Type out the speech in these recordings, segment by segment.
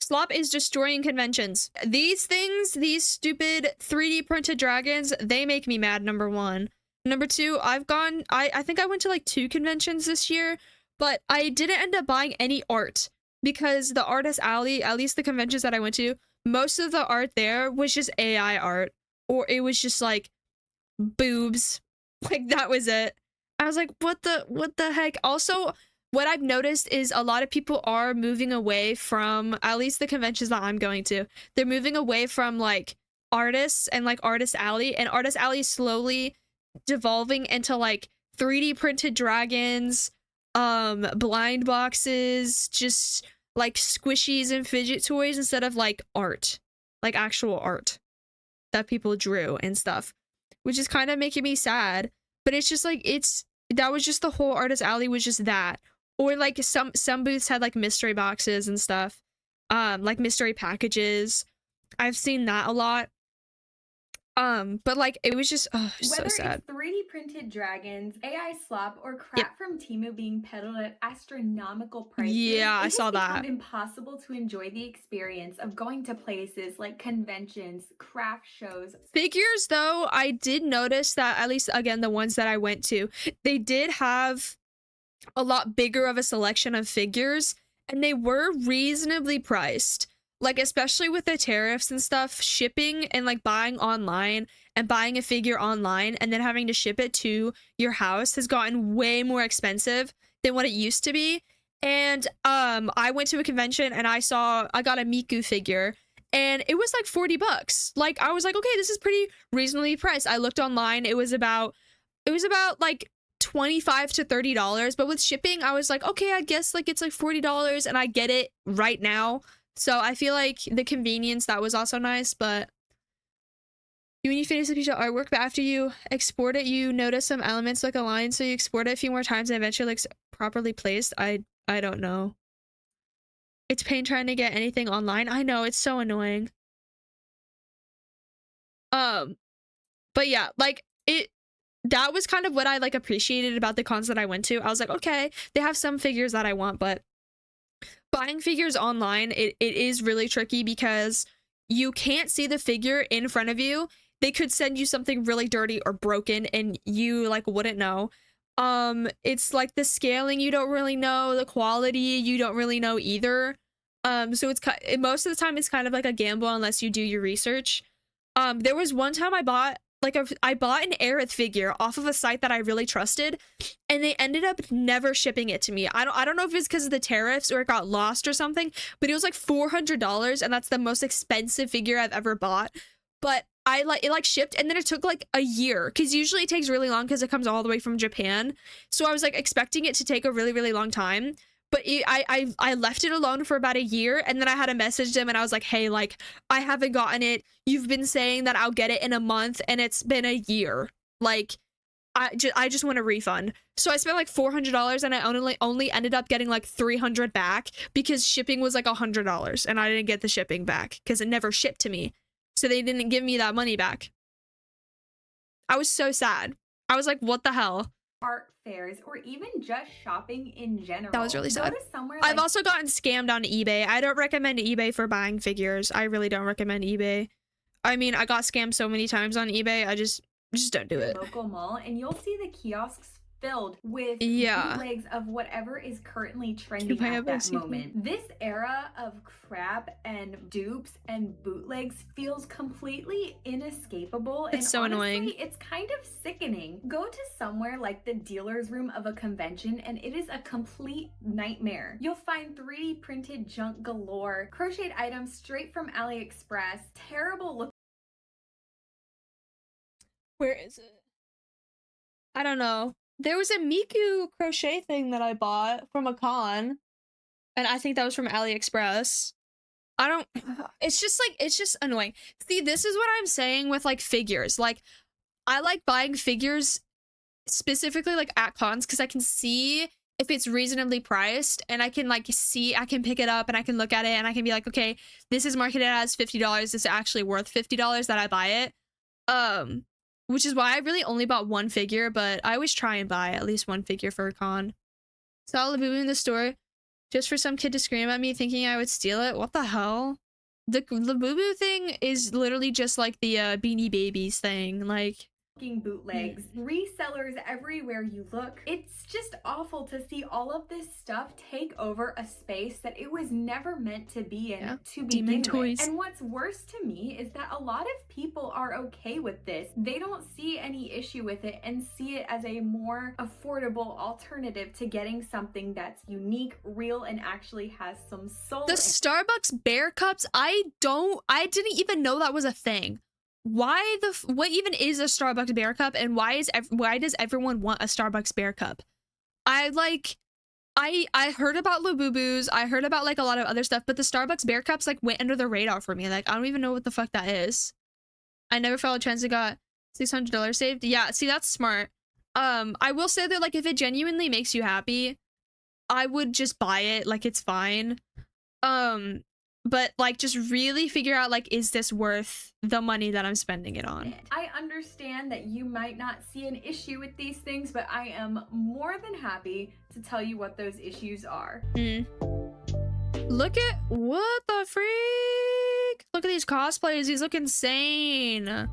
Slop is destroying conventions. These things, these stupid 3D printed dragons, they make me mad, number one. Number two, I think I went to like 2 conventions this year, but I didn't end up buying any art because the Artist Alley, at least the conventions that I went to, most of the art there was just AI art, or it was just like boobs. Like that was it. I was like, what the heck? Also, what I've noticed is a lot of people are moving away from, at least the conventions that I'm going to, they're moving away from like artists and like Artist Alley, and Artist Alley is slowly devolving into like 3D printed dragons, blind boxes, just like squishies and fidget toys instead of like art, like actual art that people drew and stuff, which is kind of making me sad. But it's just like, that was just the whole Artist Alley was just that. Or like some booths had like mystery boxes and stuff, like mystery packages. I've seen that a lot. But like it was just so sad. Whether it's 3D printed dragons, AI slop, or crap from Temu being peddled at astronomical prices, Yeah, I it saw has become that. impossible to enjoy the experience of going to places like conventions, craft shows. Figures though, I did notice that, at least again the ones that I went to, they did have a lot bigger of a selection of figures, and they were reasonably priced. Like, especially with the tariffs and stuff, shipping and like buying online and buying a figure online and then having to ship it to your house has gotten way more expensive than what it used to be. And I went to a convention and I got a Miku figure and it was like 40 bucks. Like, I was like, okay, this is pretty reasonably priced. I looked online, it was about like $25 to $30, but with shipping I was like, okay, I guess like it's like $40 and I get it right now. So I feel like the convenience, that was also nice. But when you finish the piece of artwork, but after you export it, you notice some elements like align, so you export it a few more times and eventually like properly placed. I don't know. It's pain trying to get anything online. I know, it's so annoying. But yeah, like that was kind of what I like appreciated about the cons that I went to. I was like, okay, they have some figures that I want, but buying figures online, it is really tricky because you can't see the figure in front of you. They could send you something really dirty or broken and you like wouldn't know. It's like the scaling, you don't really know, the quality, you don't really know either. So it's most of the time it's kind of like a gamble unless you do your research. There was one time I bought an Aerith figure off of a site that I really trusted, and they ended up never shipping it to me. I don't know if it's because of the tariffs or it got lost or something, but it was like $400, and that's the most expensive figure I've ever bought. But it shipped, and then it took like a year, because usually it takes really long because it comes all the way from Japan. So I was like expecting it to take a really, really long time. But I left it alone for about a year, and then I had to message them and I was like, hey, like, I haven't gotten it. You've been saying that I'll get it in a month and it's been a year. Like, I just want a refund. So I spent like $400 and I only ended up getting like $300 back because shipping was like $100 and I didn't get the shipping back because it never shipped to me. So they didn't give me that money back. I was so sad. I was like, what the hell? Art fairs, or even just shopping in general. That was really sad. Go to somewhere I've also gotten scammed on eBay. I don't recommend eBay for buying figures. I really don't recommend eBay. I mean, I got scammed so many times on eBay. I just don't do it. Local mall, and you'll see the kiosks filled with Yeah, bootlegs of whatever is currently trending at that moment. This era of crap and dupes and bootlegs feels completely inescapable. It's so annoying. It's kind of sickening. Go to somewhere like the dealer's room of a convention and it is a complete nightmare. You'll find 3D printed junk galore, crocheted items straight from AliExpress, terrible look. Where is it? I don't know. There was a Miku crochet thing that I bought from a con, and I think that was from AliExpress. I don't, it's just annoying. See, this is what I'm saying with like figures. Like, I like buying figures specifically like at cons because I can see if it's reasonably priced, and I can like see, I can pick it up and I can look at it and I can be like, okay, this is marketed as $50. This is actually worth $50 that I buy it. Which is why I really only bought one figure, but I always try and buy at least one figure for a con. Saw Labubu in the store. just for some kid to scream at me thinking I would steal it. What the hell? The Labubu thing is literally just like the Beanie Babies thing. Like, bootlegs, resellers everywhere you look. It's just awful to see all of this stuff take over a space that it was never meant to be in to begin Demon with. toys. And what's worse to me is that a lot of people are okay with this. They don't see any issue with it and see it as a more affordable alternative to getting something that's unique, real, and actually has some soul. The Starbucks bear cups, I didn't even know that was a thing. Why what even is a Starbucks bear cup, and why does everyone want a Starbucks bear cup? I heard about Labubus, I heard about like a lot of other stuff, but the Starbucks bear cups like went under the radar for me. Like, I don't even know what the fuck that is. I never followed trends and got $600 saved. Yeah, see, that's smart. I will say that like if it genuinely makes you happy, I would just buy it. Like, it's fine. But like just really figure out like, is this worth the money that I'm spending it on? I understand that you might not see an issue with these things, but I am more than happy to tell you what those issues are. Look at what the freak! Look at these cosplayers, these look insane.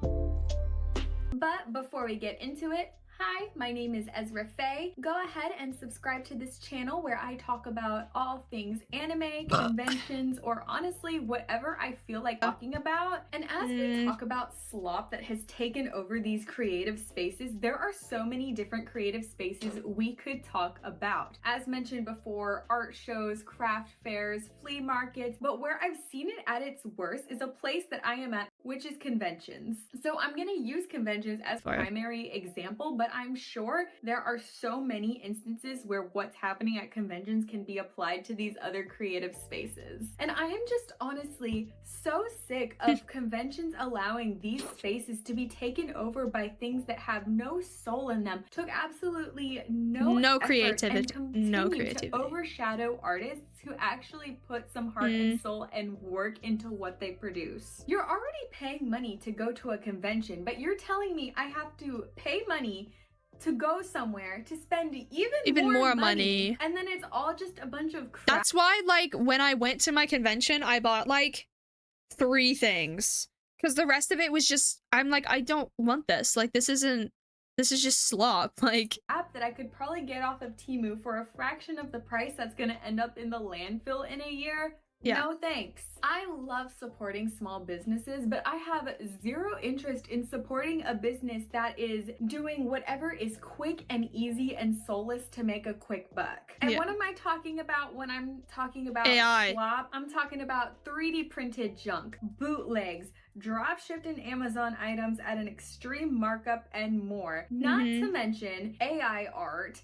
But before we get into it, hi, my name is Ezra Faye. Go ahead and subscribe to this channel where I talk about all things anime, conventions, or honestly, whatever I feel like talking about. And as we talk about slop that has taken over these creative spaces, there are so many different creative spaces we could talk about. As mentioned before, art shows, craft fairs, flea markets, but where I've seen it at its worst is a place that I am at, which is conventions. So I'm gonna use conventions as primary example, but I'm sure there are so many instances where what's happening at conventions can be applied to these other creative spaces. And I am just honestly so sick of conventions allowing these spaces to be taken over by things that have no soul in them, took absolutely no creativity, to overshadow artists who actually put some heart and soul and work into what they produce. You're already paying money to go to a convention, but you're telling me I have to pay money to go somewhere to spend even more money, and then it's all just a bunch of crap. That's why, like, when I went to my convention, I bought like 3 things because the rest of it was just, I'm like, I don't want this. Like, this is just slop. Like, app that I could probably get off of Temu for a fraction of the price that's gonna end up in the landfill in a year. No thanks. I love supporting small businesses, but I have zero interest in supporting a business that is doing whatever is quick and easy and soulless to make a quick buck. And what am I talking about when I'm talking about AI? Slop? I'm talking about 3D printed junk, bootlegs, drop-shipped in Amazon items at an extreme markup, and more. Not to mention AI art,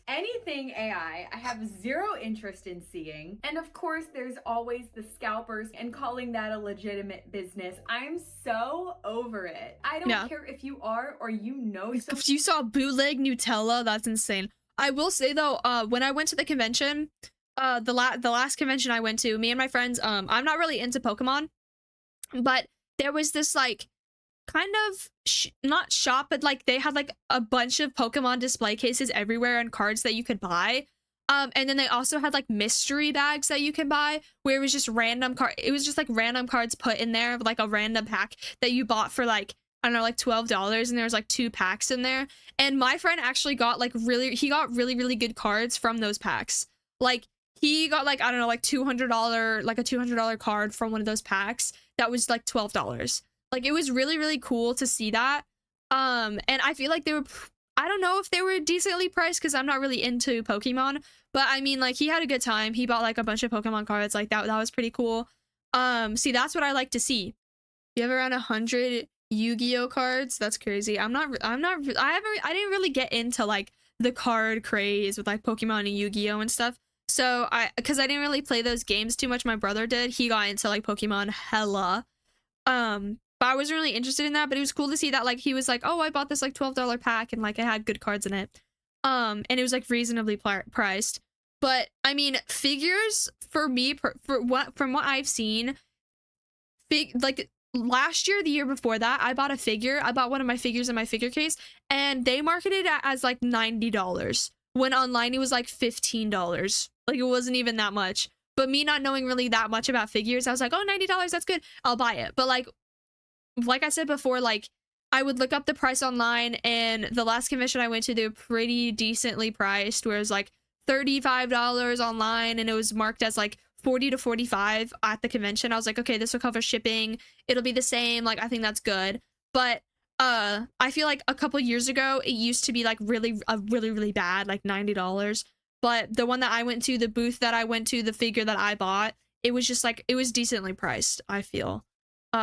anything AI, I have zero interest in seeing. And of course, there's always the scalpers and calling that a legitimate business. I'm so over it. I don't care if you are or you know. If you saw bootleg Nutella, that's insane. I will say though, when I went to the convention, the last convention I went to, me and my friends, I'm not really into Pokemon, but there was this like kind of not shop, but like they had like a bunch of Pokemon display cases everywhere and cards that you could buy. And then they also had like mystery bags that you can buy where it was just random random cards put in there, like a random pack that you bought for like, I don't know, like $12, and there was like 2 packs in there. And my friend actually got like really good cards from those packs. Like, he got like, I don't know, like $200, like a $200 card from one of those packs that was like $12. Like, it was really cool to see that. And I feel like they were, I don't know if they were decently priced because I'm not really into Pokemon, but I mean, like, he had a good time. He bought like a bunch of Pokemon cards, like that was pretty cool. See, that's what I like to see. You have around 100 Yu-Gi-Oh cards. That's crazy. I didn't really get into like the card craze with like Pokemon and Yu-Gi-Oh and stuff. So because I didn't really play those games too much. My brother did. He got into like Pokemon hella. But I wasn't really interested in that, but it was cool to see that like he was like, oh, I bought this like $12 pack and like it had good cards in it. And it was like reasonably priced. But I mean, figures for me, from what I've seen, like last year, the year before that, I bought a figure. I bought one of my figures in my figure case, and they marketed it as like $90 when online it was like $15. Like it wasn't even that much. But me not knowing really that much about figures, I was like, oh, $90, that's good. I'll buy it. But like I said before, like I would look up the price online, and the last convention I went to, they were pretty decently priced, where it was like $35 online and it was marked as like 40 to 45 at the convention. I was like, okay, this will cover shipping. It'll be the same. Like, I think that's good. But I feel like a couple years ago, it used to be like really bad, like $90. But the one that I went to, the booth that I went to, the figure that I bought, it was just like, it was decently priced, I feel.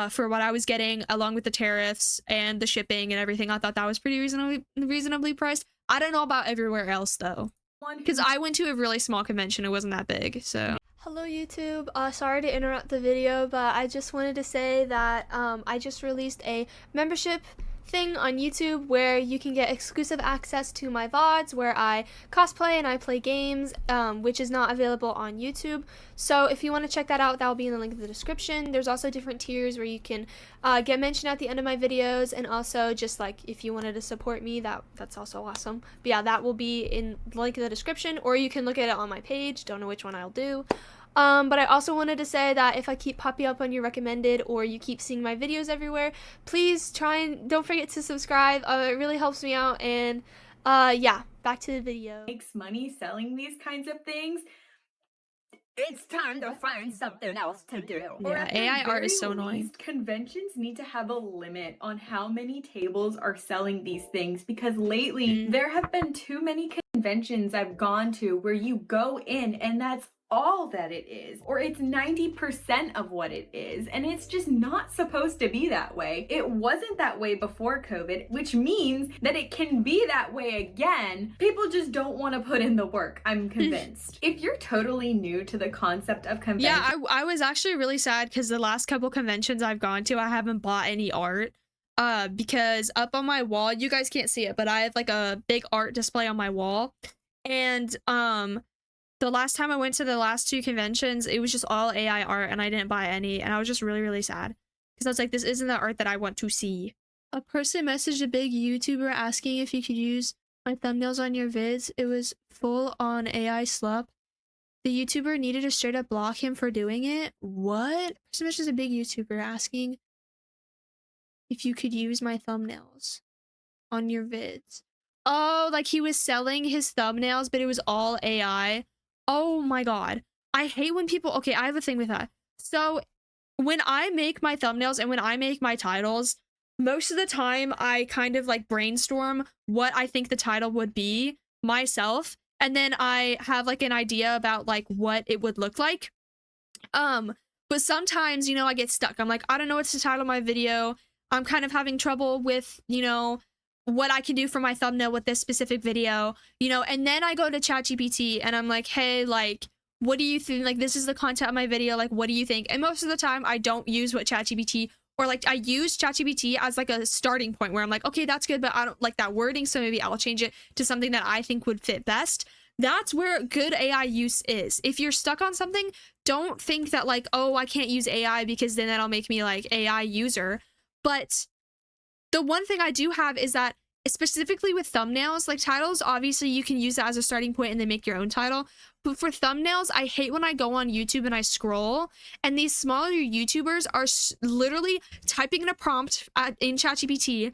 For what I was getting, along with the tariffs and the shipping and everything. I thought that was pretty reasonably priced. I don't know about everywhere else though, because I went to a really small convention. It wasn't that big, so. Hello YouTube, sorry to interrupt the video, but I just wanted to say that I just released a membership thing on YouTube where you can get exclusive access to my VODs where I cosplay and I play games, which is not available on YouTube. So if you want to check that out, that will be in the link in the description. There's also different tiers where you can get mentioned at the end of my videos, and also just like if you wanted to support me, that's also awesome. But yeah, that will be in the link in the description, or you can look at it on my page. Don't know which one I'll do. But I also wanted to say that if I keep popping up on your recommended, or you keep seeing my videos everywhere, please don't forget to subscribe. It really helps me out. And yeah, back to the video. Makes money selling these kinds of things. It's time to find something else to do. Or Yeah, at the AI art very is so annoying. least, conventions need to have a limit on how many tables are selling these things, because lately there have been too many conventions I've gone to where you go in and that's all that it is, or it's 90% of what it is, and it's just not supposed to be that way. It wasn't that way before COVID, which means that it can be that way again. People just don't want to put in the work, I'm convinced. If you're totally new to the concept of convention, Yeah, I was actually really sad because the last couple conventions I've gone to, I haven't bought any art. Because up on my wall, you guys can't see it, but I have like a big art display on my wall. And the last time I went to the last two conventions, it was just all AI art and I didn't buy any, and I was just really sad because I was like, this isn't the art that I want to see. A person messaged a big YouTuber asking if he could use my thumbnails on your vids. It was full on AI slup. The YouTuber needed to straight up block him for doing it. What? Person messaged a big YouTuber asking if you could use my thumbnails on your vids. Oh, like he was selling his thumbnails, but it was all AI. Oh my god. I hate when people... Okay, I have a thing with that. So when I make my thumbnails and when I make my titles, most of the time I kind of like brainstorm what I think the title would be myself. And then I have like an idea about like what it would look like. But sometimes, you know, I get stuck. I'm like, I don't know what's the title of my video. I'm kind of having trouble with, you know, what I can do for my thumbnail with this specific video, you know, and then I go to ChatGPT and I'm like, hey, like, what do you think? Like, this is the content of my video. Like, what do you think? And most of the time I don't use what ChatGPT, or like I use ChatGPT as like a starting point where I'm like, okay, that's good, but I don't like that wording. So maybe I'll change it to something that I think would fit best. That's where good AI use is. If you're stuck on something, don't think that like, oh, I can't use AI because then that'll make me like AI user. But the one thing I do have is that specifically with thumbnails, like titles, obviously you can use that as a starting point and then make your own title. But for thumbnails, I hate when I go on YouTube and I scroll and these smaller YouTubers are literally typing in a prompt in ChatGPT,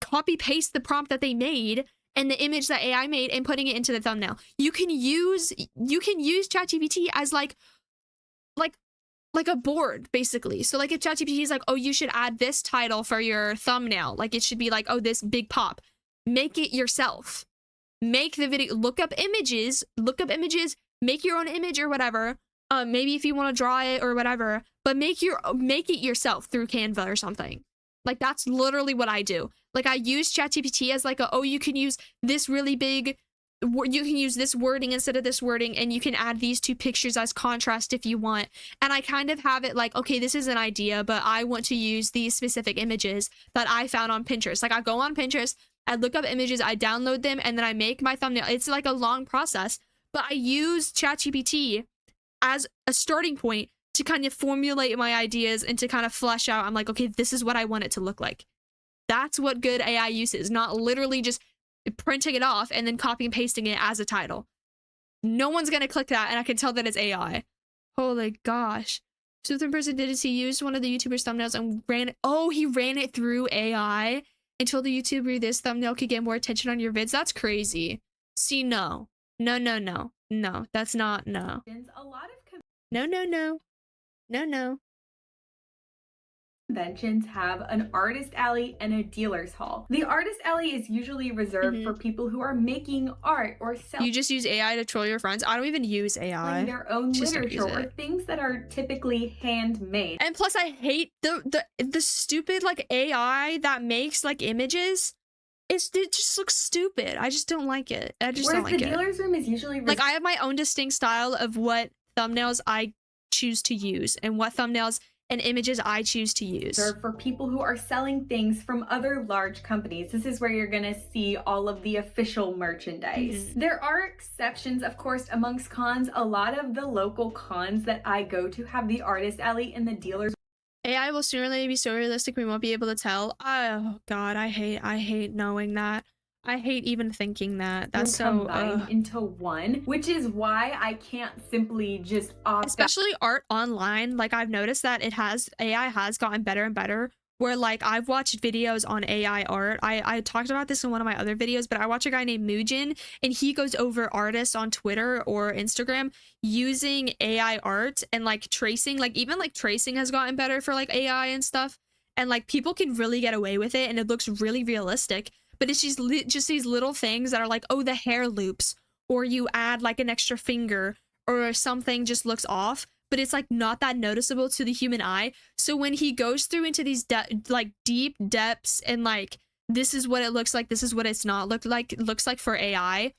copy paste the prompt that they made and the image that AI made and putting it into the thumbnail. You can use ChatGPT as like a board, basically. So like if ChatGPT is like, oh, you should add this title for your thumbnail, like it should be like, oh, this big pop, make it yourself. Make the video, look up images, make your own image or whatever. Maybe if you want to draw it or whatever, but make it yourself through Canva or something. Like that's literally what I do. Like I use ChatGPT as like oh, you can use this really big, you can use this wording instead of this wording, and you can add these two pictures as contrast if you want. And I kind of have it like, okay, this is an idea, but I want to use these specific images that I found on Pinterest. Like I go on Pinterest, I look up images, I download them, and then I make my thumbnail. It's like a long process, but I use ChatGPT as a starting point to kind of formulate my ideas and to kind of flesh out. I'm like, okay, this is what I want it to look like. That's what good AI use is, not literally just printing it off and then copy and pasting it as a title. no one's gonna click that, and I can tell that it's AI. Holy gosh. So the person did is he used one of the YouTuber's thumbnails and he ran it through AI and told the YouTuber this thumbnail could get more attention on your vids. That's crazy. See, no, that's not, no. A lot of No. conventions have an artist alley and a dealer's hall. The artist alley is usually reserved for people who are making art or selling You just use AI to troll your friends. I don't even use AI. their own Just don't literature use or it. things that are typically handmade. And plus, I hate the stupid like AI that makes like images. It just looks stupid. I just don't like it. I just Whereas don't like the it. dealer's room is usually Like I have my own distinct style of what thumbnails I choose to use and what thumbnails and images I choose to use. reserved for people who are selling things from other large companies. This is where you're gonna see all of the official merchandise. There are exceptions, of course, amongst cons. A lot of the local cons that I go to have the artist alley and the dealer's AI will sooner or later be so realistic we won't be able to tell. Oh god, I hate knowing that. I hate even thinking that. That's so combined into one, which is why I can't simply just opt out. especially art online. Like I've noticed that AI has gotten better and better, where like I've watched videos on AI art. I talked about this in one of my other videos, but I watch a guy named Muujin and he goes over artists on Twitter or Instagram using AI art and like tracing. Like even like tracing has gotten better for like AI and stuff, and like people can really get away with it and it looks really realistic. But it's just these little things that are like, oh, the hair loops, or you add like an extra finger, or something just looks off, but it's like not that noticeable to the human eye. So when he goes through into these like deep depths and like this is what it looks like, this is what it's not looks like for AI,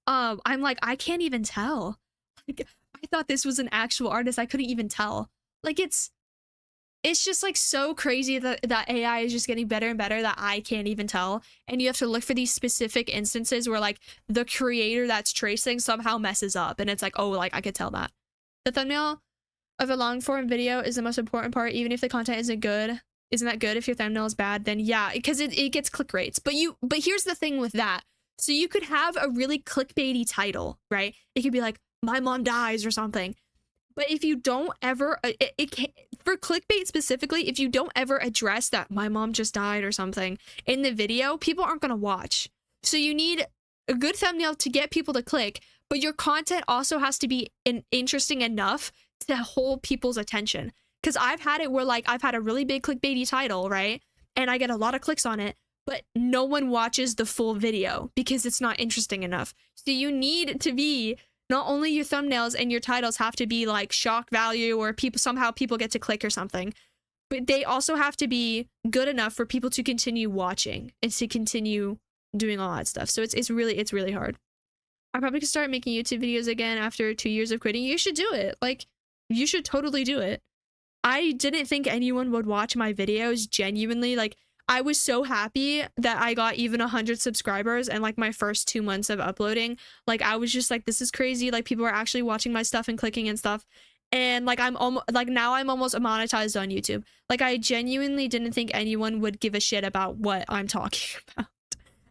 I'm like, I can't even tell. Like I thought this was an actual artist. I couldn't even tell. Like it's just like so crazy that AI is just getting better and better that I can't even tell. And you have to look for these specific instances where like the creator that's tracing somehow messes up. And it's like, oh, like I could tell that. The thumbnail of a long form video is the most important part. Even if the content isn't good, isn't that good? If your thumbnail is bad, then yeah, because it gets click rates. But here's the thing with that. So you could have a really clickbaity title, right? It could be like, my mom dies or something. But if you don't ever, for clickbait specifically, if you don't ever address that my mom just died or something in the video, people aren't going to watch. So you need a good thumbnail to get people to click, but your content also has to be interesting enough to hold people's attention. Because I've had it where like I've had a really big clickbaity title, right? And I get a lot of clicks on it, but no one watches the full video because it's not interesting enough. So you need to be, not only your thumbnails and your titles have to be like shock value or somehow people get to click or something, but they also have to be good enough for people to continue watching and to continue doing all that stuff. So it's really hard. I probably could start making YouTube videos again after 2 years of quitting. You should do it. Like, you should totally do it. I didn't think anyone would watch my videos genuinely. Like, I was so happy that I got even 100 subscribers and like my first 2 months of uploading. Like I was just like, this is crazy. Like people are actually watching my stuff and clicking and stuff. And like I'm almost like now I'm almost monetized on YouTube. Like I genuinely didn't think anyone would give a shit about what I'm talking about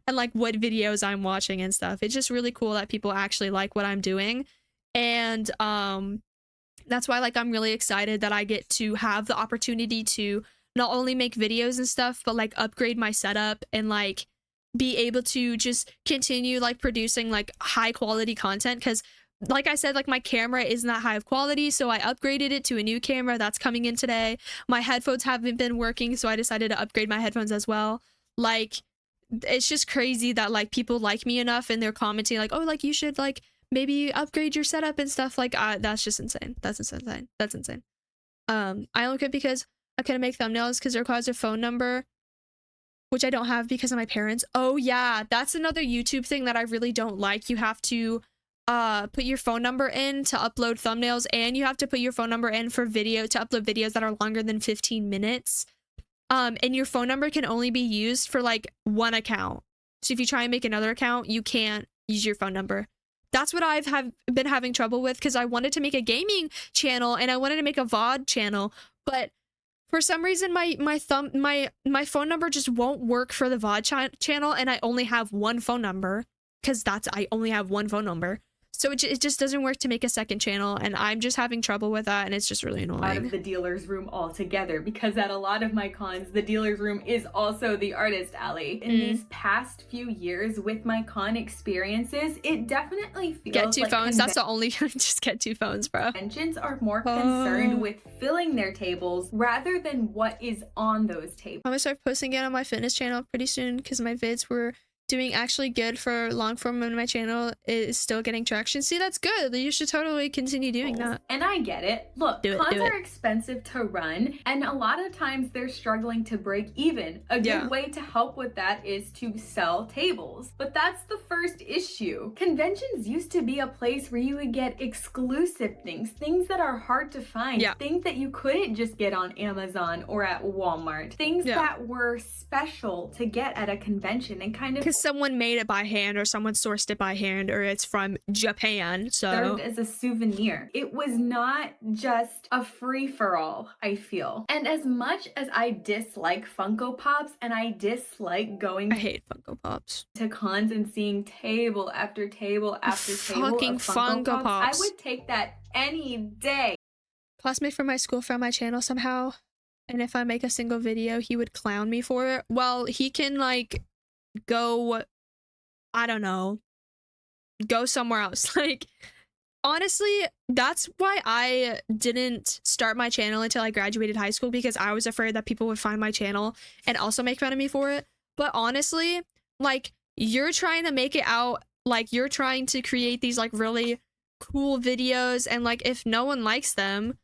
and like what videos I'm watching and stuff. It's just really cool that people actually like what I'm doing. And that's why like I'm really excited that I get to have the opportunity to not only make videos and stuff, but like upgrade my setup and like be able to just continue like producing like high quality content. Because like I said, like my camera isn't that high of quality, so I upgraded it to a new camera that's coming in today. My headphones haven't been working, so I decided to upgrade my headphones as well. Like it's just crazy that like people like me enough and they're commenting like, oh, like you should like maybe upgrade your setup and stuff. Like that's just insane. That's insane. I only quit because I couldn't make thumbnails because it requires a phone number, which I don't have because of my parents. Oh yeah, that's another YouTube thing that I really don't like. You have to put your phone number in to upload thumbnails, and you have to put your phone number in for to upload videos that are longer than 15 minutes. And your phone number can only be used for like one account. So if you try and make another account, you can't use your phone number. That's what I've been having trouble with because I wanted to make a gaming channel and I wanted to make a VOD channel, but for some reason, my phone number just won't work for the VOD channel, and I only have one phone number because I only have one phone number. So it just doesn't work to make a second channel, and I'm just having trouble with that, and it's just really out annoying. of the dealer's room altogether, because at a lot of my cons, the dealer's room is also the artist alley. In these past few years with my con experiences, it definitely feels Get 2 like phones. That's the only just get 2 phones, bro. conventions are more concerned with filling their tables rather than what is on those tables. I'm gonna start posting it on my fitness channel pretty soon because my vids were doing actually good for long form, and my channel is still getting traction. See, that's good. You should totally continue doing that. And I get it. Look, Do it, cons do it. are expensive to run, and a lot of times they're struggling to break even. A good Yeah. way to help with that is to sell tables. But that's the first issue. Conventions used to be a place where you would get exclusive things that are hard to find, Yeah. things that you couldn't just get on Amazon or at Walmart, things Yeah. that were special to get at a convention and kind of Because someone made it by hand, or someone sourced it by hand, or it's from Japan. So served as a souvenir. It was not just a free-for-all, I feel. And as much as I dislike Funko Pops and I dislike going I hate Funko Pops. to cons and seeing table after table after table Fucking of Funko Funko Pops. I would take that any day. Classmate from my school found my channel somehow, and if I make a single video, he would clown me for it. Well, he can like go, I don't know, go somewhere else. Like, honestly, that's why I didn't start my channel until I graduated high school, because I was afraid that people would find my channel and also make fun of me for it. But honestly, like, you're trying to make it out like you're trying to create these like really cool videos, and like if no one likes them,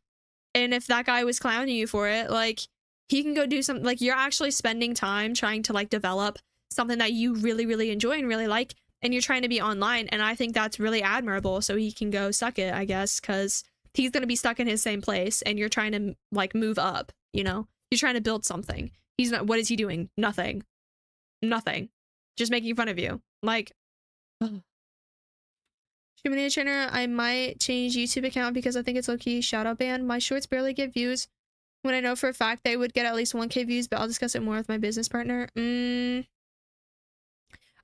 and if that guy was clowning you for it, like, he can go do something. Like, you're actually spending time trying to like develop something that you really, really enjoy and really like, and you're trying to be online, and I think that's really admirable. So he can go suck it, I guess, because he's gonna be stuck in his same place, and you're trying to like move up, you know? You're trying to build something. He's not. What is he doing? Nothing. Just making fun of you. Like, Community trainer, I might change YouTube account because I think it's low-key shadow banned. My shorts barely get views when I know for a fact they would get at least 1K views, but I'll discuss it more with my business partner.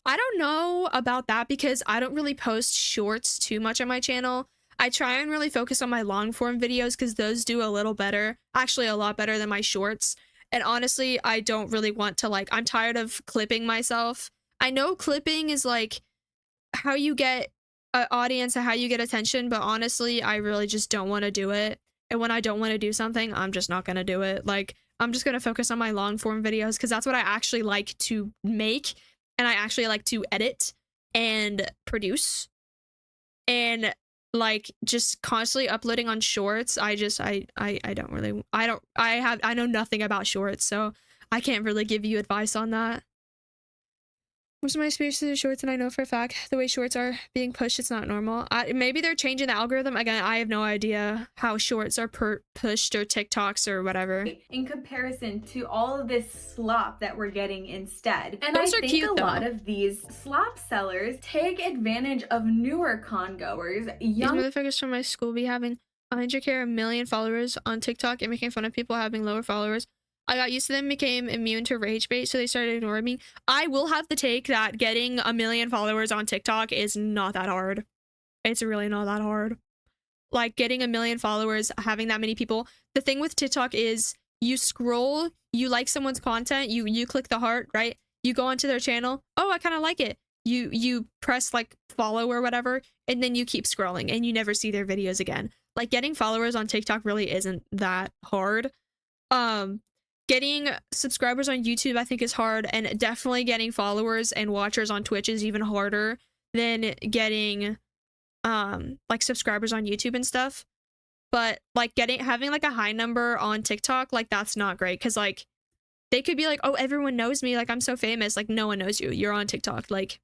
I don't know about that because I don't really post shorts too much on my channel. I try and really focus on my long form videos because those do a little better, actually a lot better than my shorts. And honestly, I don't really want to, like, I'm tired of clipping myself. I know clipping is like how you get an audience and how you get attention, but honestly, I really just don't want to do it. And when I don't want to do something, I'm just not going to do it. Like, I'm just going to focus on my long form videos because that's what I actually like to make, and I actually like to edit and produce. And like, just constantly uploading on shorts, I know nothing about shorts, so I can't really give you advice on that. Most of my experience with shorts, and I know for a fact the way shorts are being pushed, it's not normal. Maybe they're changing the algorithm. Again, I have no idea how shorts are pushed, or TikToks or whatever. In comparison to all of this slop that we're getting instead. And Those I are think cute, a lot though. of these slop sellers take advantage of newer con goers, These young motherfuckers from my school be having 100K or 1 million followers on TikTok and making fun of people having lower followers. I got used to them, became immune to rage bait, so they started ignoring me. I will have the take that getting 1 million followers on TikTok is not that hard. It's really not that hard. Like, getting 1 million followers, having that many people. The thing with TikTok is you scroll, you like someone's content, you click the heart, right? You go onto their channel. Oh, I kind of like it. You press like follow or whatever, and then you keep scrolling and you never see their videos again. Like, getting followers on TikTok really isn't that hard. Getting subscribers on YouTube, I think, is hard, and definitely getting followers and watchers on Twitch is even harder than getting like subscribers on YouTube and stuff. But like having like a high number on TikTok, like, that's not great, because like they could be like, oh, everyone knows me, like, I'm so famous. Like, no one knows you. You're on TikTok. Like,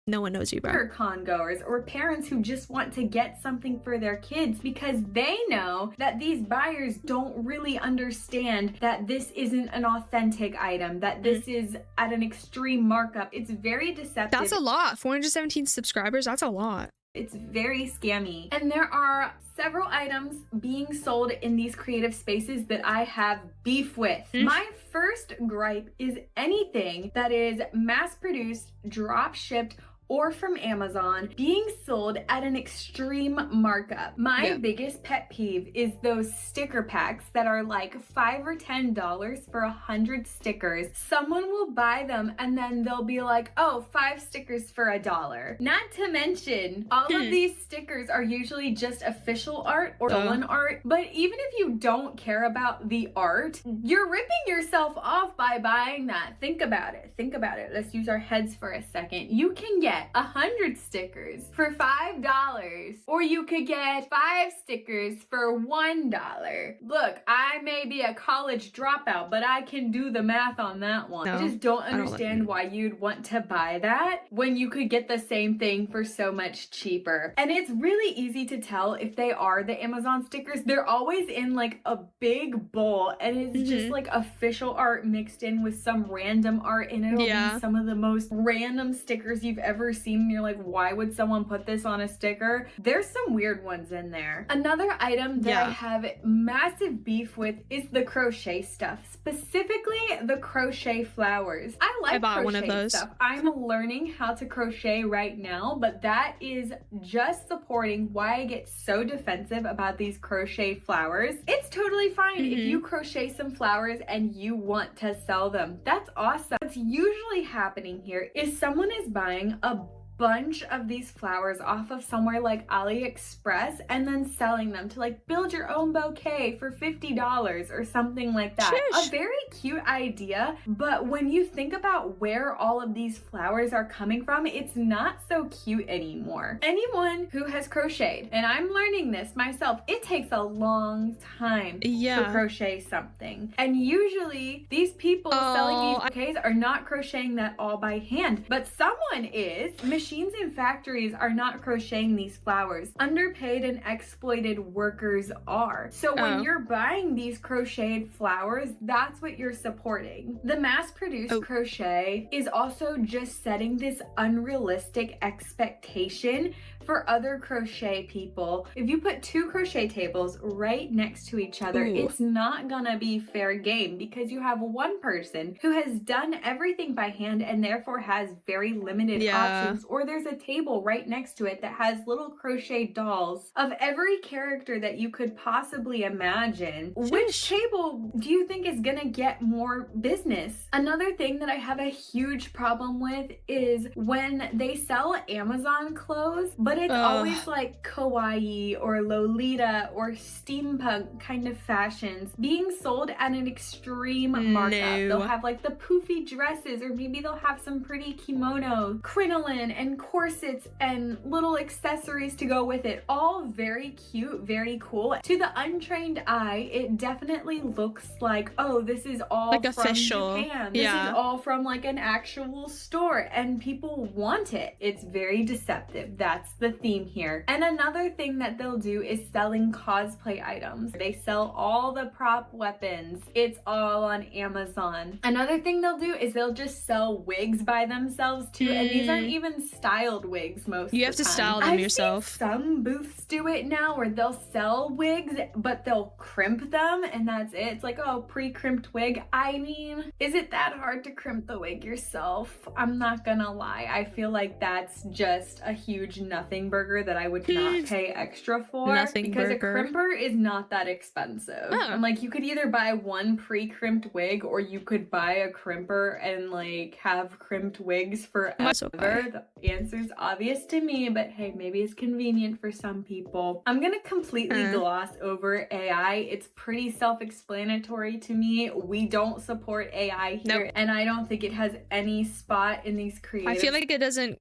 no one knows you, bro. con goers or parents who just want to get something for their kids because they know that these buyers don't really understand that this isn't an authentic item, that this is at an extreme markup. It's very deceptive. That's a lot. 417 subscribers, that's a lot. It's very scammy. And there are several items being sold in these creative spaces that I have beef with. My first gripe is anything that is mass produced, drop shipped, or from Amazon being sold at an extreme markup. My biggest pet peeve is those sticker packs that are like $5 or $10 for 100 stickers. Someone will buy them and then they'll be like, oh, 5 stickers for $1. Not to mention, all of these stickers are usually just official art or stolen art, but even if you don't care about the art, you're ripping yourself off by buying that. Think about it. Think about it. Let's use our heads for a second. You can get 100 stickers for $5, or you could get 5 stickers for $1. Look, I may be a college dropout, but I can do the math on that one. I just don't understand why you'd want to buy that when you could get the same thing for so much cheaper. And it's really easy to tell if they are the Amazon stickers. They're always in like a big bowl, and it's just like official art mixed in with some random art, and it'll be some of the most random stickers you've ever seen. And you're like, why would someone put this on a sticker? There's some weird ones in there. Another item that I have massive beef with is the crochet stuff, specifically the crochet flowers. I bought crochet one of those stuff. I'm learning how to crochet right now, but that is just supporting why I get so defensive about these crochet flowers. It's totally fine if you crochet some flowers and you want to sell them. That's awesome. What's usually happening here is someone is buying a bunch of these flowers off of somewhere like AliExpress and then selling them to like build your own bouquet for $50 or something like that. A very cute idea, but when you think about where all of these flowers are coming from, it's not so cute anymore. Anyone who has crocheted, and I'm learning this myself, it takes a long time to crochet something. And usually these people selling these bouquets are not crocheting that all by hand, but someone is. Machines and factories are not crocheting these flowers. Underpaid and exploited workers are. So when you're buying these crocheted flowers, that's what you're supporting. The mass-produced crochet is also just setting this unrealistic expectation for other crochet people. If you put 2 crochet tables right next to each other, it's not gonna be fair game, because you have one person who has done everything by hand and therefore has very limited options, or there's a table right next to it that has little crochet dolls of every character that you could possibly imagine. Which table do you think is gonna get more business? Another thing that I have a huge problem with is when they sell Amazon clothes, but it's always like kawaii or Lolita or steampunk kind of fashions being sold at an extreme markup. They'll have like the poofy dresses, or maybe they'll have some pretty kimono, crinoline, and corsets and little accessories to go with it. All very cute, very cool. To the untrained eye, it definitely looks like, oh, this is all like from official Japan. This is all from like an actual store, and people want it. It's very deceptive. That's the theme here. And another thing that they'll do is selling cosplay items. They sell all the prop weapons. It's all on Amazon. Another thing they'll do is they'll just sell wigs by themselves too, and these aren't even styled wigs most of the time. You have to style them yourself. Seen some booths do it now where they'll sell wigs, but they'll crimp them and that's it. It's like, oh, pre-crimped wig. I mean, is it that hard to crimp the wig yourself? I'm not gonna lie. I feel like that's just a huge nothing burger that I would not pay extra for, because a crimper is not that expensive. I'm like, you could either buy one pre-crimped wig, or you could buy a crimper and like have crimped wigs forever. The answer's obvious to me, but hey, maybe it's convenient for some people. I'm gonna completely gloss over AI. It's pretty self-explanatory to me. We don't support AI here, and I don't think it has any spot in these creative I feel like it doesn't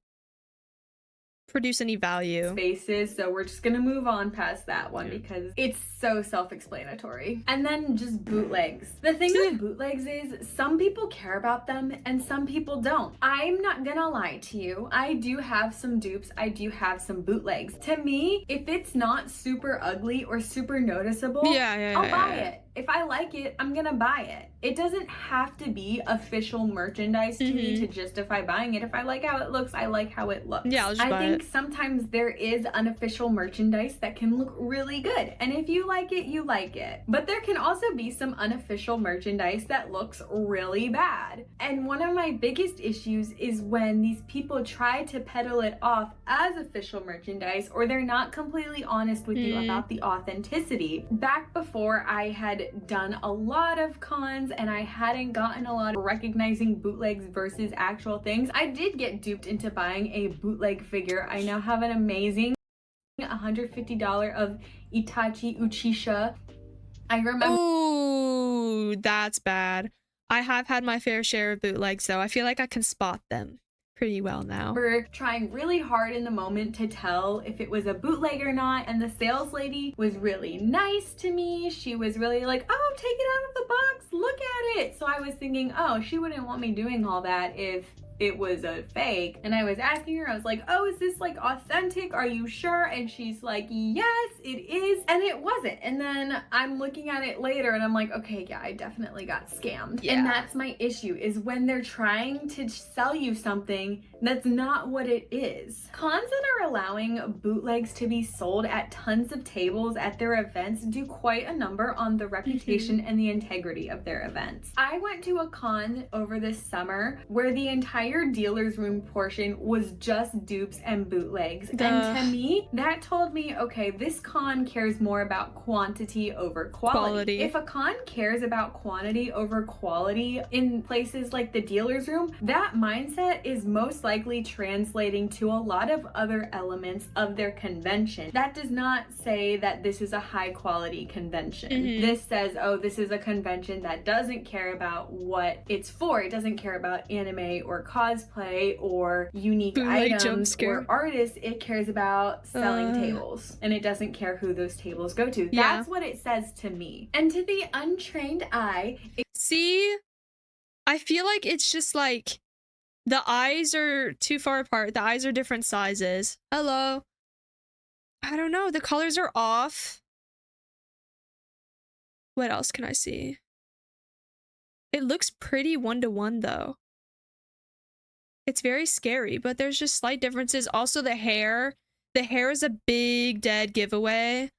produce any value spaces, so we're just gonna move on past that one because it's so self-explanatory. And then just bootlegs. The thing with bootlegs is some people care about them and some people don't. I'm not gonna lie to you, I do have some dupes, I do have some bootlegs. To me, if it's not super ugly or super noticeable, I'll buy it. If I like it, I'm gonna buy it. It doesn't have to be official merchandise to me to justify buying it. If I like how it looks, I like how it looks. Yeah, I'll just I buy think it. sometimes there is unofficial merchandise that can look really good. And if you like it, you like it. But there can also be some unofficial merchandise that looks really bad. And one of my biggest issues is when these people try to peddle it off as official merchandise, or they're not completely honest with you about the authenticity. Back before I had done a lot of cons and I hadn't gotten a lot of recognizing bootlegs versus actual things, I did get duped into buying a bootleg figure. I now have an amazing $150 of Itachi Uchiha. I remember Ooh, that's bad. I have had my fair share of bootlegs, though. I feel like I can spot them pretty well now. we're trying really hard in the moment to tell if it was a bootleg or not, and the sales lady was really nice to me. She was really like, oh, take it out of the box, look at it. So I was thinking, oh, she wouldn't want me doing all that if it was a fake. And I was asking her, I was like, oh, is this like authentic? Are you sure? And she's like, yes, it is. And it wasn't. And then I'm looking at it later and I'm like, okay, yeah, I definitely got scammed. Yeah. And that's my issue, is when they're trying to sell you something that's not what it is. Cons that are allowing bootlegs to be sold at tons of tables at their events do quite a number on the reputation and the integrity of their events. I went to a con over this summer where the entire dealer's room portion was just dupes and bootlegs. And to me, that told me, okay, this con cares more about quantity over quality. If a con cares about quantity over quality in places like the dealer's room, that mindset is most likely translating to a lot of other elements of their convention. That does not say that this is a high quality convention. This says, oh, this is a convention that doesn't care about what it's for. It doesn't care about anime or cosplay or unique Bootleg jump items scare. or artists. It cares about selling tables, and it doesn't care who those tables go to. Yeah. That's what it says to me. And to the untrained eye, See, I feel like it's just like the eyes are too far apart. The eyes are different sizes. Hello. I don't know. The colors are off. What else can I see? It looks pretty one-to-one though. It's very scary, but there's just slight differences. Also, the hair. The hair is a big dead giveaway.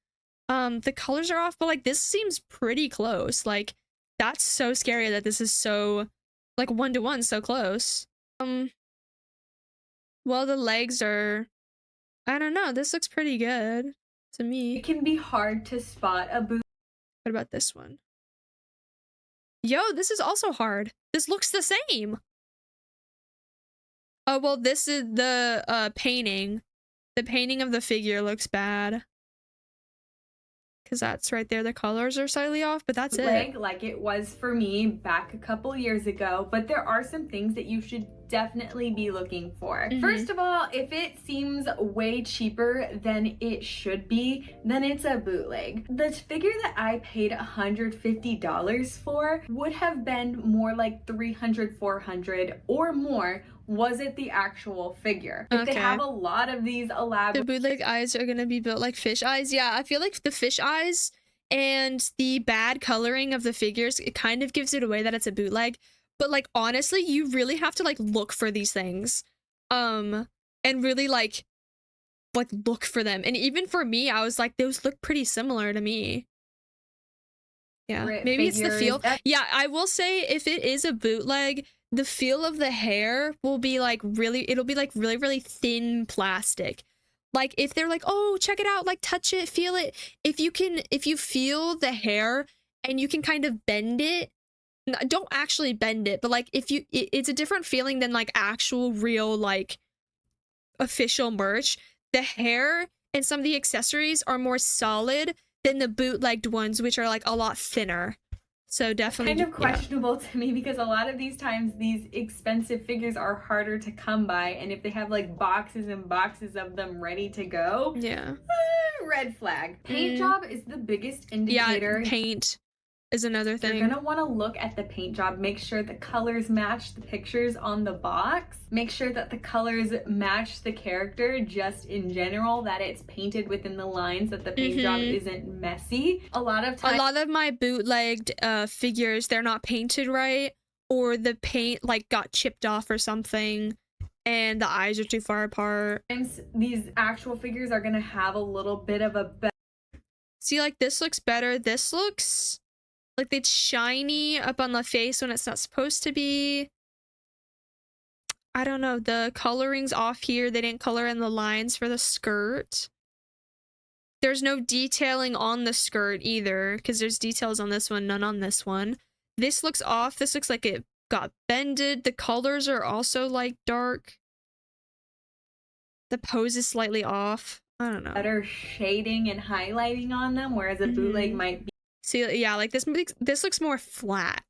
The colors are off, but like this seems pretty close. Like that's so scary that this is so like one-to-one, so close. Well, the legs are, I don't know. This looks pretty good to me. it can be hard to spot a bootleg. What about this one? Yo, this is also hard. This looks the same. Oh, well, this is the painting. The painting of the figure looks bad. Because that's right there. The colors are slightly off, but that's it. Like it was for me back a couple years ago, but there are some things that you should definitely be looking for. First of all, if it seems way cheaper than it should be, then it's a bootleg. The figure that I paid $150 for would have been more like $300, $400 or more was it the actual figure. If they have a lot of these elaborate... The bootleg eyes are gonna be built like fish eyes. Yeah, I feel like the fish eyes and the bad coloring of the figures, it kind of gives it away that it's a bootleg. But like honestly, you really have to like look for these things. And really like look for them. And even for me, I was like, those look pretty similar to me. Yeah, maybe it's the feel. Yeah, I will say if it is a bootleg, the feel of the hair will be like it'll be like really, really thin plastic. Like if they're like, oh, check it out, like touch it, feel it. If you feel the hair and you can kind of bend it, don't actually bend it, but like if you, it's a different feeling than like actual real like official merch. The hair and some of the accessories are more solid than the bootlegged ones, which are like a lot thinner. So definitely kind of questionable to me, because a lot of these times these expensive figures are harder to come by, and if they have like boxes and boxes of them ready to go, yeah, red flag. Paint job is the biggest indicator. Yeah, paint. is another You're thing. gonna want to look at the paint job, make sure the colors match the pictures on the box, make sure that the colors match the character just in general, that it's painted within the lines, that the paint job isn't messy. A lot of times, A lot of my bootlegged figures, they're not painted right, or the paint like got chipped off or something, and the eyes are too far apart. these actual figures are gonna have a little bit of a See, like this looks better. This looks like it's shiny up on the face when it's not supposed to be. I don't know. The coloring's off here. They didn't color in the lines for the skirt. There's no detailing on the skirt either, because there's details on this one, none on this one. This looks off. This looks like it got bended. The colors are also like dark. The pose is slightly off. I don't know. better shading and highlighting on them, whereas a bootleg might See, yeah, like this looks more flat.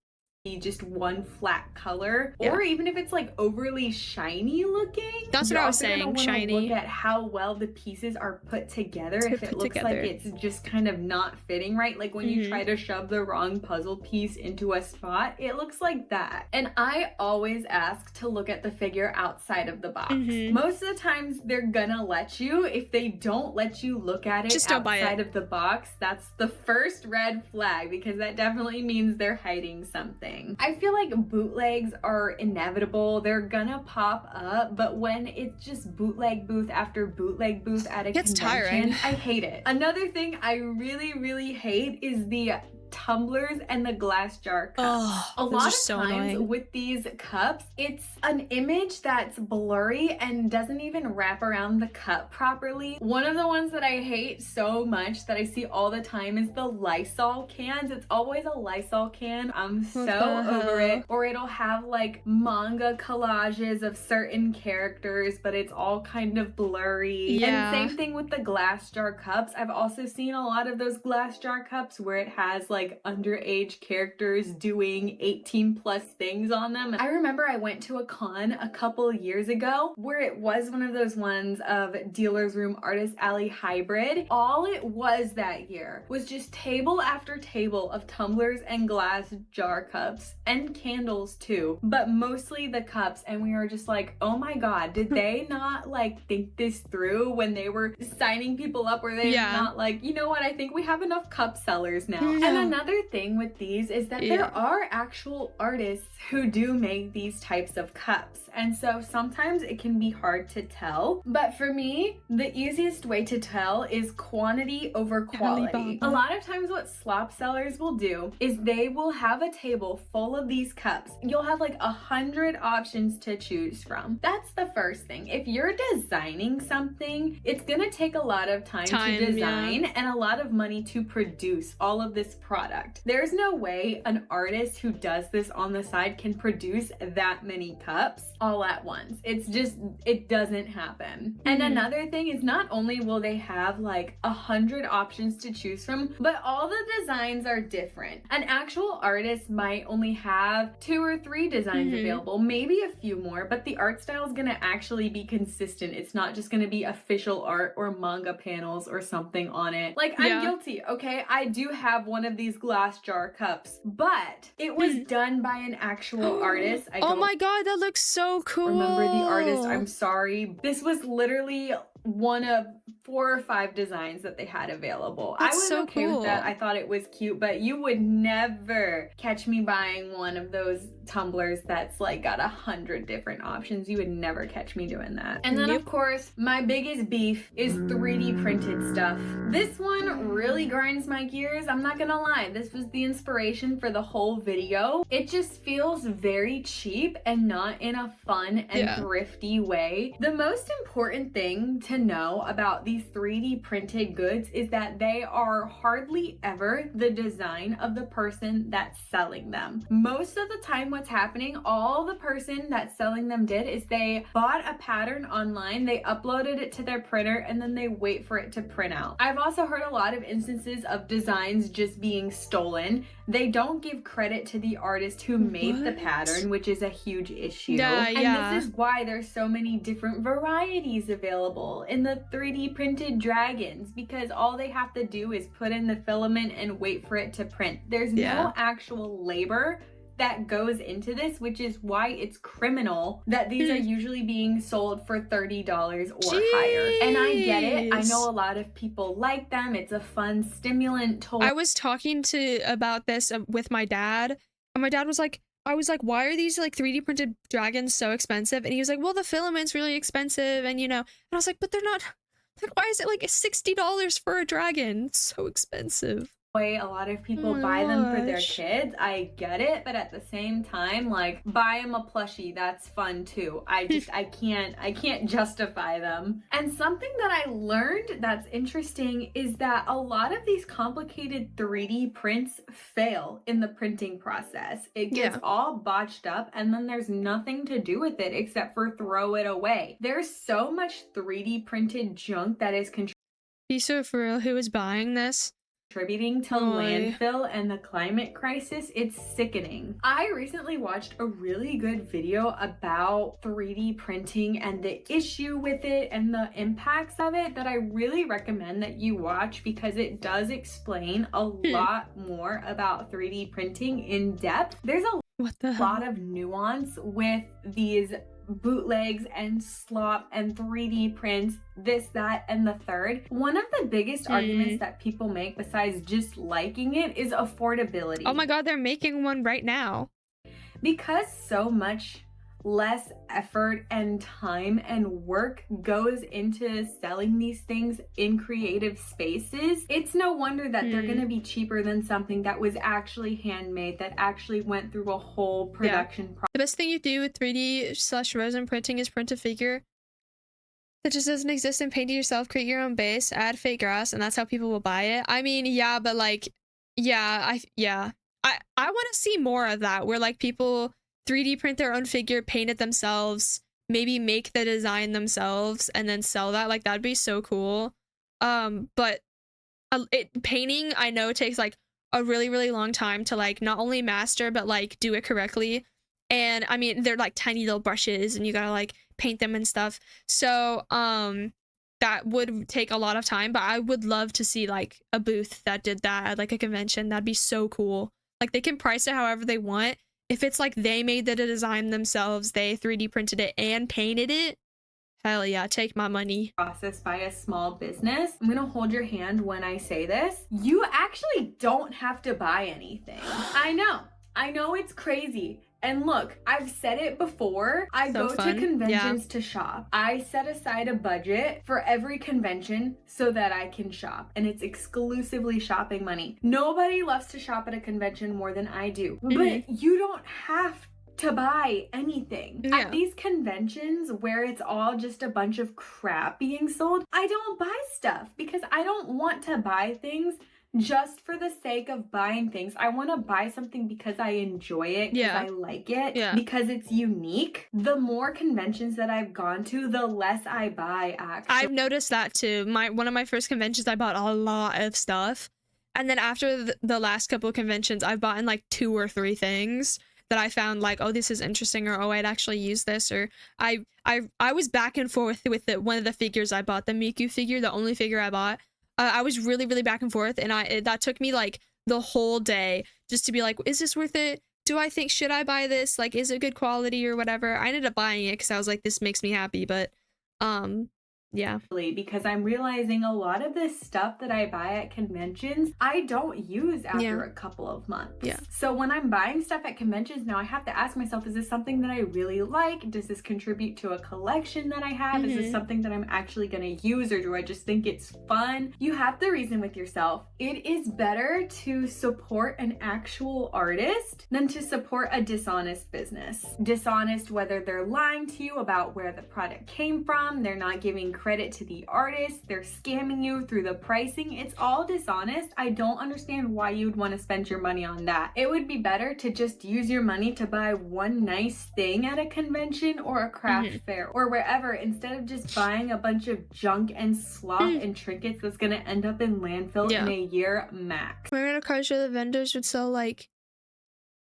be just one flat color, Yeah. or even if it's like overly shiny looking. That's what you're I was also gonna saying, wanna shiny. Look at how well the pieces are put together. If it put looks together. like it's just kind of not fitting right, like when you try to shove the wrong puzzle piece into a spot, it looks like that. And I always ask to look at the figure outside of the box. Most of the times they're gonna let you. If they don't let you look at it Just don't buy it. outside of the box, that's the first red flag, because that definitely means they're hiding something. I feel like bootlegs are inevitable. They're gonna pop up, but when it's just bootleg booth after bootleg booth at a Gets convention, tiring. I hate it. Another thing I really hate is the tumblers and the glass jar cups. Oh, A those lot are of so times annoying. with these cups, it's an image that's blurry and doesn't even wrap around the cup properly. One of the ones that I hate so much that I see all the time is the Lysol cans. It's always a Lysol can. I'm so over it. Or it'll have like manga collages of certain characters, but it's all kind of blurry. Yeah. And same thing with the glass jar cups. I've also seen a lot of those glass jar cups where it has like underage characters doing 18+ things on them. I remember I went to a con a couple years ago where it was one of those ones of Dealer's Room Artist Alley Hybrid. All it was that year was just table after table of tumblers and glass jar cups and candles too, but mostly the cups. And we were just like, oh my god, did they not like think this through when they were signing people up? Were they not like, you know what, I think we have enough cup sellers now? And another thing with these is that there are actual artists who do make these types of cups, and so sometimes it can be hard to tell. But for me, the easiest way to tell is quantity over quality. A lot of times what slop sellers will do is they will have a table full of these cups. You'll have like 100 options to choose from. That's the first thing. If you're designing something, it's gonna take a lot of time to design and a lot of money to produce all of this product. There's no way an artist who does this on the side can produce that many cups all at once. It's just, it doesn't happen. And another thing is, not only will they have like 100 options to choose from, but all the designs are different. An actual artist might only have 2 or 3 designs available, maybe a few more, but the art style is gonna actually be consistent. It's not just gonna be official art or manga panels or something on it. Like, I'm guilty, okay? I do have one of these glass jar cups, but it was done by an actual artist. I Oh my god, that looks so cool. remember the artist. I'm sorry. This was literally one of 4 or 5 designs that they had available. That's I was so okay cool. with that. I thought it was cute, but you would never catch me buying one of those tumblers that's like got 100 different options. You would never catch me doing that. And then of course, my biggest beef is 3D printed stuff. This one really grinds my gears. I'm not gonna lie. This was the inspiration for the whole video. It just feels very cheap and not in a fun and thrifty way. The most important thing to know about these 3D printed goods is that they are hardly ever the design of the person that's selling them. Most of the time what's happening, all the person that's selling them did is they bought a pattern online, they uploaded it to their printer, and then they wait for it to print out. I've also heard a lot of instances of designs just being stolen. They don't give credit to the artist who made the pattern, which is a huge issue. And this is why there's so many different varieties available. in the 3D printed dragons because all they have to do is put in the filament and wait for it to print. There's no actual labor that goes into this, which is why it's criminal that these are usually being sold for $30 or higher. And I get it. I know a lot of people like them. It's a fun stimulant toy. I was talking about this with my dad, and my dad was like, I was like, why are these like 3D printed dragons so expensive? And he was like, well, the filament's really expensive, and you know, and I was like, but they're not, like, why is it like $60 for a dragon? It's so expensive. A lot of people buy them for their kids. I get it, but at the same time, like, buy them a plushie. That's fun too. I can't justify them. And something that I learned that's interesting is that a lot of these complicated 3D prints fail in the printing process. It gets all botched up, and then there's nothing to do with it except for throw it away. There's so much 3D printed junk that is Be so for real, who is buying this? Contributing to landfill and the climate crisis. It's sickening. I recently watched a really good video about 3D printing and the issue with it and the impacts of it that I really recommend that you watch because it does explain a lot more about 3D printing in depth. There's a lot of nuance with these bootlegs and slop and 3D prints, this, that, and the third. One of the biggest arguments that people make besides just liking it is affordability. Oh my god, they're making one right now. Because so much less effort and time and work goes into selling these things in creative spaces, it's no wonder that they're going to be cheaper than something that was actually handmade, that actually went through a whole production process. The best thing you do with 3D/resin printing is print a figure that just doesn't exist and paint it yourself, create your own base, add fake grass, and that's how people will buy it. I mean, yeah, but like, I want to see more of that where like people 3D print their own figure, paint it themselves, maybe make the design themselves and then sell that. Like, that'd be so cool. But painting, I know, takes like a really, really long time to like not only master, but like do it correctly. And I mean, they're like tiny little brushes and you gotta like paint them and stuff. So, that would take a lot of time, but I would love to see like a booth that did that at like a convention. That'd be so cool. Like, they can price it however they want. If it's like they made the design themselves, they 3D printed it and painted it, hell yeah, take my money. Processed by a small business. I'm gonna hold your hand when I say this. You actually don't have to buy anything. I know it's crazy. And look, I've said it before. I go to conventions to shop. I set aside a budget for every convention so that I can shop. And it's exclusively shopping money. Nobody loves to shop at a convention more than I do. But you don't have to buy anything. At these conventions where it's all just a bunch of crap being sold, I don't buy stuff because I don't want to buy things just for the sake of buying things. I want to buy something because I enjoy it, because I like it, because it's unique. The more conventions that I've gone to, the less I buy, actually. I've noticed that too. One of my first conventions, I bought a lot of stuff. And then after the last couple of conventions, I've bought in like 2 or 3 things that I found like, oh, this is interesting, or oh, I'd actually use this, or I was back and forth with one of the figures I bought, the Miku figure, the only figure I bought. I was really, really back and forth, and that took me like the whole day just to be like, is this worth it? Should I buy this? Like, is it good quality or whatever? I ended up buying it because I was like, this makes me happy, but yeah. Because I'm realizing a lot of this stuff that I buy at conventions, I don't use after a couple of months. Yeah. So when I'm buying stuff at conventions now, I have to ask myself, is this something that I really like? Does this contribute to a collection that I have? Is this something that I'm actually going to use, or do I just think it's fun? You have to reason with yourself. It is better to support an actual artist than to support a dishonest business. Dishonest, whether they're lying to you about where the product came from, they're not giving credit to the artist, they're scamming you through the pricing. It's all dishonest. I don't understand why you'd want to spend your money on that. It would be better to just use your money to buy one nice thing at a convention or a craft fair or wherever, instead of just buying a bunch of junk and slop and trinkets that's gonna end up in landfill in a year max. Remember at a car show, the vendors would sell like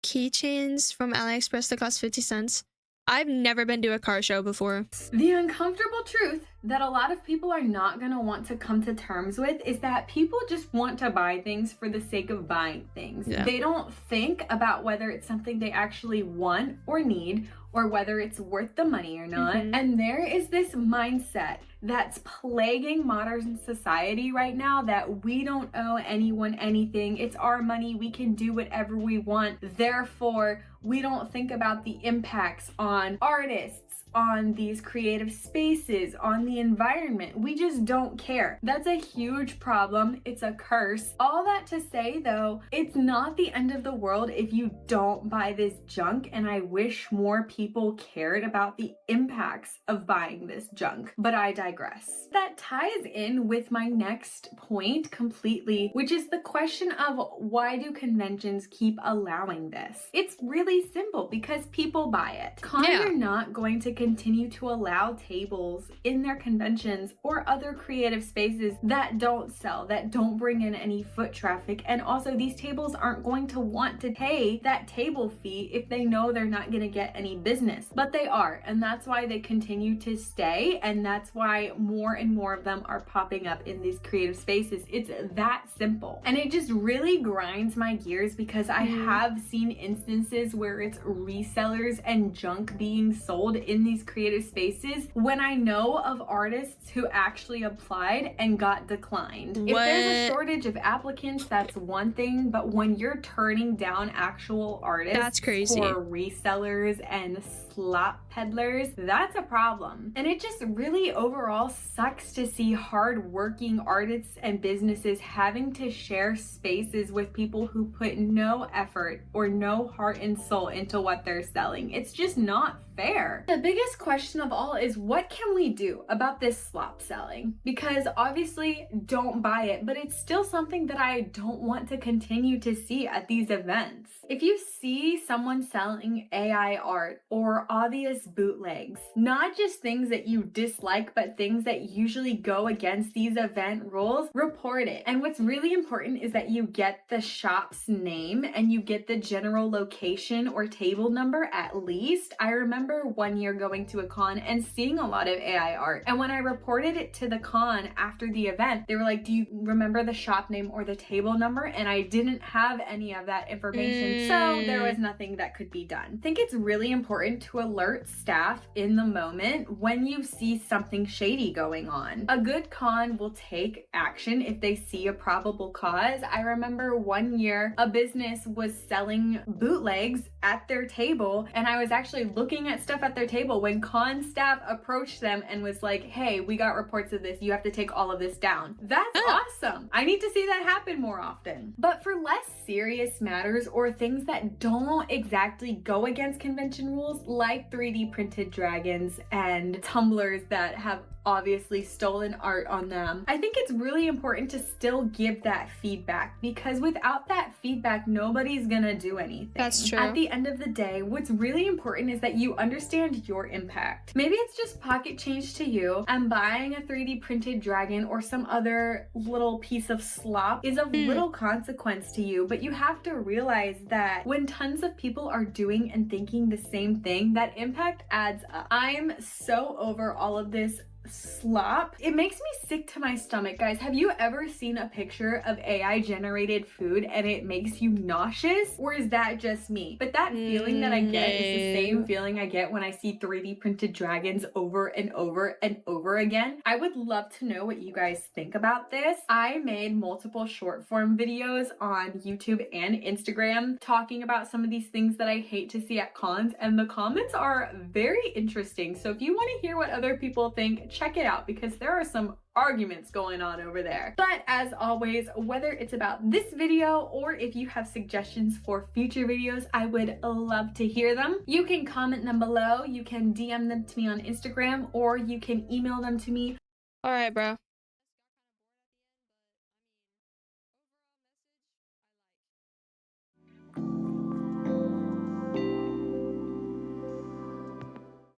keychains from AliExpress that cost 50 cents. I've never been to a car show before. The uncomfortable truth that a lot of people are not going to want to come to terms with is that people just want to buy things for the sake of buying things. Yeah. They don't think about whether it's something they actually want or need, or whether it's worth the money or not. And there is this mindset that's plaguing modern society right now that we don't owe anyone anything. It's our money. We can do whatever we want. Therefore, we don't think about the impacts on artists, on these creative spaces, on the environment. We just don't care. That's a huge problem. It's a curse. All that to say though, it's not the end of the world if you don't buy this junk, and I wish more people cared about the impacts of buying this junk, but I digress. That ties in with my next point completely, which is the question of why do conventions keep allowing this? It's really simple, because people buy it. Cons are not going to continue to allow tables in their conventions or other creative spaces that don't sell, that don't bring in any foot traffic. And also, these tables aren't going to want to pay that table fee if they know they're not going to get any business. But they are, and that's why they continue to stay, and that's why more and more of them are popping up in these creative spaces. It's that simple. And it just really grinds my gears, because I have seen instances where it's resellers and junk being sold in these creative spaces when I know of artists who actually applied and got declined. If there's a shortage of applicants, that's one thing, but when you're turning down actual artists, that's crazy, for resellers and slop peddlers, that's a problem. And it just really overall sucks to see hard-working artists and businesses having to share spaces with people who put no effort or no heart and soul into what they're selling. It's just not fair. The biggest question of all is, what can we do about this slop selling? Because obviously, don't buy it, but it's still something that I don't want to continue to see at these events. If you see someone selling AI art or obvious bootlegs, not just things that you dislike, but things that usually go against these event rules, report it. And what's really important is that you get the shop's name and you get the general location or table number at least. I remember one year going to a con and seeing a lot of AI art, and when I reported it to the con after the event, they were like, do you remember the shop name or the table number? And I didn't have any of that information, so there was nothing that could be done. I think it's really important to alert staff in the moment when you see something shady going on. A good con will take action if they see a probable cause. I remember one year a business was selling bootlegs at their table, and I was actually looking at stuff at their table when con staff approached them and was like, hey, we got reports of this, you have to take all of this down. That's awesome. I need to see that happen more often. But for less serious matters or things that don't exactly go against convention rules, like 3D printed dragons and tumblers that have obviously stolen art on them, I think it's really important to still give that feedback, because without that feedback, nobody's gonna do anything. That's true. At the end of the day, what's really important is that you understand your impact. Maybe it's just pocket change to you, and buying a 3D printed dragon or some other little piece of slop is of little consequence to you, but you have to realize that when tons of people are doing and thinking the same thing, that impact adds up. I'm so over all of this slop. It makes me sick to my stomach, guys. Have you ever seen a picture of AI generated food and it makes you nauseous? Or is that just me? But that feeling that I get is the same feeling I get when I see 3D printed dragons over and over and over again. I would love to know what you guys think about this. I made multiple short form videos on YouTube and Instagram talking about some of these things that I hate to see at cons, and the comments are very interesting. So if you want to hear what other people think, check it out, because there are some arguments going on over there. But as always, whether it's about this video or if you have suggestions for future videos, I would love to hear them. You can comment them below, you can DM them to me on Instagram, or you can email them to me. All right, bro.